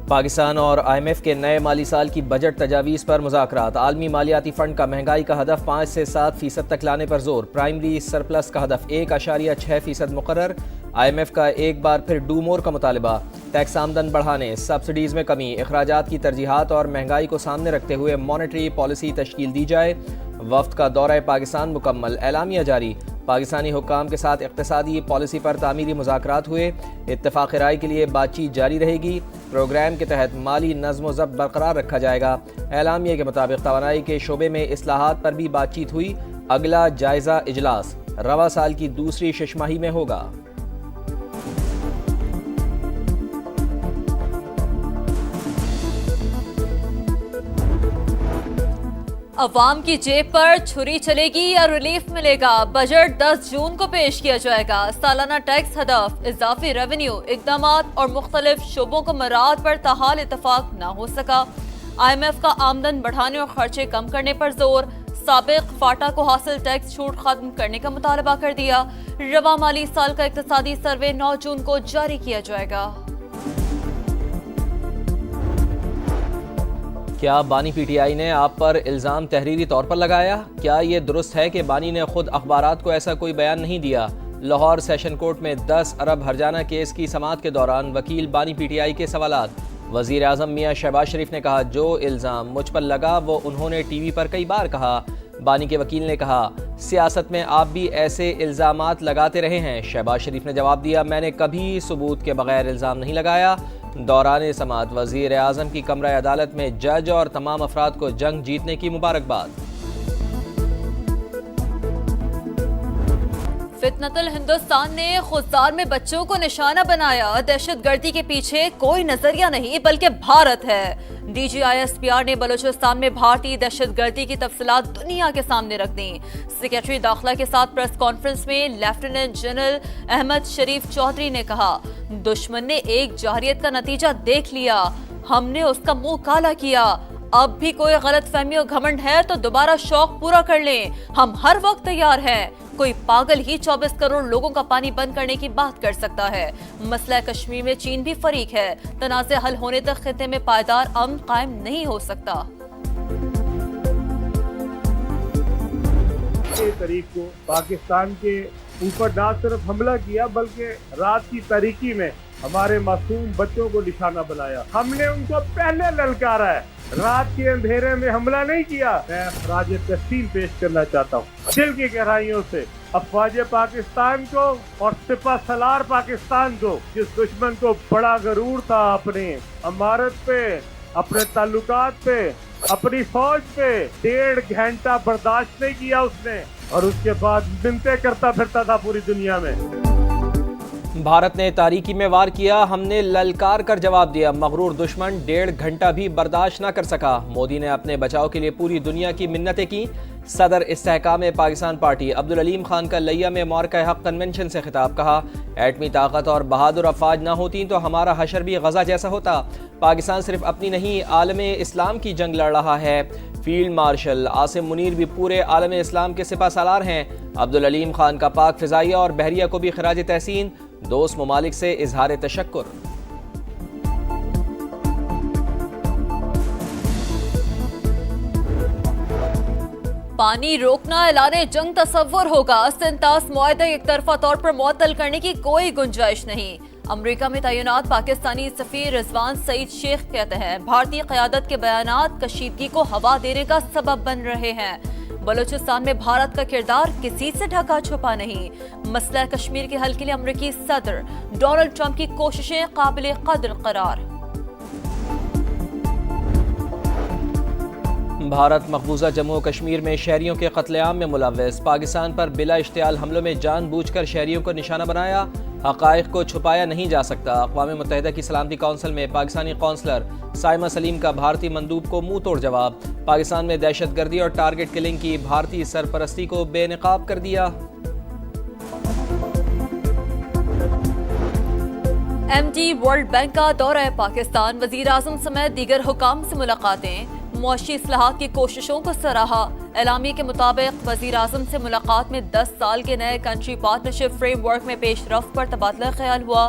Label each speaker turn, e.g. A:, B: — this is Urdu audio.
A: پاکستان اور IMF کے نئے مالی سال کی بجٹ تجاویز پر مذاکرات۔ عالمی مالیاتی فنڈ کا مہنگائی کا ہدف 5 سے 7% تک لانے پر زور۔ پرائمری سرپلس کا ہدف 1.6% مقرر۔ IMF کا ایک بار پھر ڈو مور کا مطالبہ۔ ٹیکس آمدن بڑھانے، سبسڈیز میں کمی، اخراجات کی ترجیحات اور مہنگائی کو سامنے رکھتے ہوئے مانیٹری پالیسی تشکیل دی جائے۔ وفد کا دورہ پاکستان مکمل، اعلامیہ جاری۔ پاکستانی حکام کے ساتھ اقتصادی پالیسی پر تعمیری مذاکرات ہوئے۔ اتفاق رائے کے لیے بات چیت جاری رہے گی۔ پروگرام کے تحت مالی نظم و ضبط برقرار رکھا جائے گا۔ اعلامیہ کے مطابق توانائی کے شعبے میں اصلاحات پر بھی بات چیت ہوئی۔ اگلا جائزہ اجلاس رواں سال کی دوسری ششماہی میں ہوگا۔
B: عوام کی جیب پر چھری چلے گی یا ریلیف ملے گا؟ بجٹ 10 جون کو پیش کیا جائے گا۔ سالانہ ٹیکس ہدف، اضافی ریونیو، اقدامات اور مختلف شعبوں کو مراعات پر تاحال اتفاق نہ ہو سکا۔ IMF کا آمدن بڑھانے اور خرچے کم کرنے پر زور۔ سابق فاٹا کو حاصل ٹیکس چھوٹ ختم کرنے کا مطالبہ کر دیا۔ رواں مالی سال کا اقتصادی سروے 9 جون کو جاری کیا جائے گا۔
A: کیا بانی PTI نے آپ پر الزام تحریری طور پر لگایا؟ کیا یہ درست ہے کہ بانی نے خود اخبارات کو ایسا کوئی بیان نہیں دیا؟ لاہور سیشن کورٹ میں 10 ارب ہرجانہ کیس کی سماعت کے دوران وکیل بانی PTI کے سوالات۔ وزیر اعظم میاں شہباز شریف نے کہا جو الزام مجھ پر لگا وہ انہوں نے ٹی وی پر کئی بار کہا۔ بانی کے وکیل نے کہا سیاست میں آپ بھی ایسے الزامات لگاتے رہے ہیں۔ شہباز شریف نے جواب دیا میں نے کبھی ثبوت کے بغیر الزام نہیں لگایا۔ دوران سماعت وزیر اعظم کی کمرہ عدالت میں جج اور تمام افراد کو جنگ جیتنے کی مبارکباد۔
B: فتنۃ الہندوستان نے خضدار میں بچوں کو نشانہ بنایا۔ دہشت گردی کے پیچھے کوئی نظریہ نہیں بلکہ بھارت ہے۔ DGISPR نے بلوچستان میں بھارتی دہشت گردی کی تفصیلات دنیا کے سامنے رکھ دیں۔ سیکریٹری داخلہ کے ساتھ پریس کانفرنس میں لیفٹیننٹ جنرل احمد شریف چودھری نے کہا دشمن نے ایک جارحیت کا نتیجہ دیکھ لیا، ہم نے اس کا منہ کالا کیا۔ اب بھی کوئی غلط فہمی اور گھمنڈ ہے تو دوبارہ شوق پورا کر لیں، ہم ہر وقت تیار ہیں۔ کوئی پاگل ہی 24 کروڑ لوگوں کا پانی بند کرنے کی بات کر سکتا ہے۔ مسئلہ کشمیر میں چین بھی فریق ہے۔ تنازع حل ہونے تک خطے میں پائیدار امن قائم نہیں ہو سکتا۔
C: تاریخ کو پاکستان کے اوپر نہ صرف حملہ کیا بلکہ رات کی تاریکی میں ہمارے معصوم بچوں کو نشانہ بنایا۔ ہم نے ان کو پہلے للکارا ہے، رات کے اندھیرے میں حملہ نہیں کیا۔ میں خراج تحسین پیش کرنا چاہتا ہوں دل کی گہرائیوں سے افواج پاکستان کو اور سپہ سالار پاکستان کو، جس دشمن کو بڑا غرور تھا اپنی عمارت پہ، اپنے تعلقات پہ، اپنی فوج پہ 1.5 گھنٹہ برداشت نہیں کیا اس نے، اور اس کے بعد منتیں کرتا پھرتا تھا پوری دنیا میں۔
A: بھارت نے تاریکی میں وار کیا، ہم نے للکار کر جواب دیا، مغرور دشمن 1.5 گھنٹہ بھی برداشت نہ کر سکا۔ مودی نے اپنے بچاؤ کے لیے پوری دنیا کی منتیں کی۔ صدر استحکام پاکستان پارٹی عبدالعلیم خان کا لیا میں معرکہ حق کنونشن سے خطاب، کہا ایٹمی طاقت اور بہادر افواج نہ ہوتی تو ہمارا حشر بھی غزہ جیسا ہوتا۔ پاکستان صرف اپنی نہیں عالم اسلام کی جنگ لڑ رہا ہے۔ فیلڈ مارشل عاصم منیر بھی پورے عالم اسلام کے سپہ سالار ہیں۔ عبدالعلیم خان کا پاک فضائیہ اور بحریہ کو بھی خراج تحسین، دوست ممالک سے اظہار تشکر۔
B: پانی روکنا اعلان جنگ تصور ہوگا۔ سنتاس معاہدہ ایک طرفہ طور پر معطل کرنے کی کوئی گنجائش نہیں۔ امریکہ میں تعینات پاکستانی سفیر رضوان سعید شیخ کہتے ہیں بھارتی قیادت کے بیانات کشیدگی کو ہوا دینے کا سبب بن رہے ہیں۔ بلوچستان میں بھارت کا کردار کسی سے ڈھکا چھپا نہیں۔ مسئلہ کشمیر کے حل کے لیے امریکی صدر ڈونلڈ ٹرمپ کی کوششیں قابل قدر قرار۔
A: بھارت مقبوضہ جموں و کشمیر میں شہریوں کے قتل عام میں ملوث، پاکستان پر بلا اشتعال حملوں میں جان بوجھ کر شہریوں کو نشانہ بنایا، حقائق کو چھپایا نہیں جا سکتا۔ اقوام متحدہ کی سلامتی کونسل میں پاکستانی کونسلر سائمہ سلیم کا بھارتی مندوب کو منہ توڑ جواب، پاکستان میں دہشت گردی اور ٹارگٹ کلنگ کی بھارتی سرپرستی کو بے نقاب کر دیا۔
B: MD ورلڈ بینک کا دورہ پاکستان، وزیر اعظم سمیت دیگر حکام سے ملاقاتیں، معاشی اصلاحات کی کوششوں کو سراہا۔ اعلامیہ کے مطابق وزیر اعظم سے ملاقات میں 10 سال کے نئے کنٹری پارٹنرشپ فریم ورک میں پیش رفت پر تبادلہ خیال ہوا۔